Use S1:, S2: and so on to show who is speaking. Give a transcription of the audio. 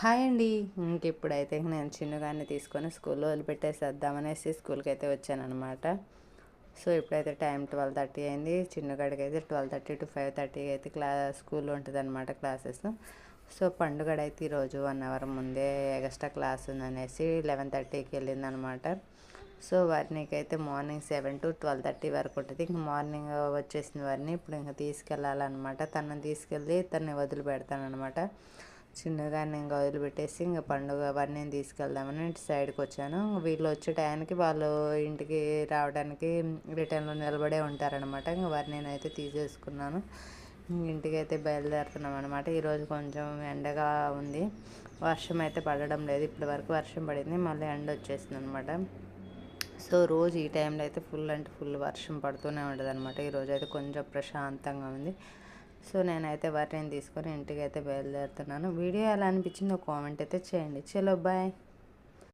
S1: Hi అండి. ఇప్పుడైతే నేను చిన్నగాన్ని తీసుకొని స్కూల్లో వదిలిపెట్టేసేద్దామనేసి స్కూల్కి అయితే వచ్చానమాట. సో ఇప్పుడైతే టైం 12:30 అయింది. చిన్నగాడికి అయితే 12:30 to 5:30 అయితే స్కూల్ ఉంటుందన్నమాట క్లాసెస్. సో పండుగడైతే ఈరోజు 1 అవర్ ముందే ఎక్స్ట్రా క్లాస్ ఉందనేసి 11:30కి వెళ్ళిందనమాట. సో వారినికైతే మార్నింగ్ 7 to 12:30 వరకు ఉంటుంది. ఇంక మార్నింగ్ వచ్చేసిన వారిని ఇప్పుడు ఇంకా తీసుకెళ్ళాలన్నమాట. తనని తీసుకెళ్ళి తనని వదిలిపెడతానమాట. చిన్నగా ఇంకా వదిలిపెట్టేసి ఇంకా పండుగ అవన్నీ తీసుకెళ్దామని ఇటు సైడ్కి వచ్చాను. వీళ్ళు వచ్చే టయానికి వాళ్ళు ఇంటికి రావడానికి రిటర్న్లో నిలబడే ఉంటారనమాట. ఇంకా వారిని నేనైతే తీసేసుకున్నాను. ఇంటికి అయితే బయలుదేరుతున్నాం అనమాట. ఈరోజు కొంచెం ఎండగా ఉంది, వర్షం అయితే పడడం లేదు. ఇప్పటి వరకు వర్షం పడింది, మళ్ళీ ఎండ వచ్చేసింది అనమాట. సో రోజు ఈ టైంలో అయితే ఫుల్ అంటే ఫుల్ వర్షం పడుతూనే ఉంటుంది అనమాట. ఈరోజు అయితే కొంచెం ప్రశాంతంగా ఉంది. సో నేనైతే వాటిని తీసుకొని ఇంటికి అయితే బయలుదేరుతున్నాను. వీడియో ఎలా అనిపించిందో కామెంట్ అయితే చేయండి. చలో బాయ్.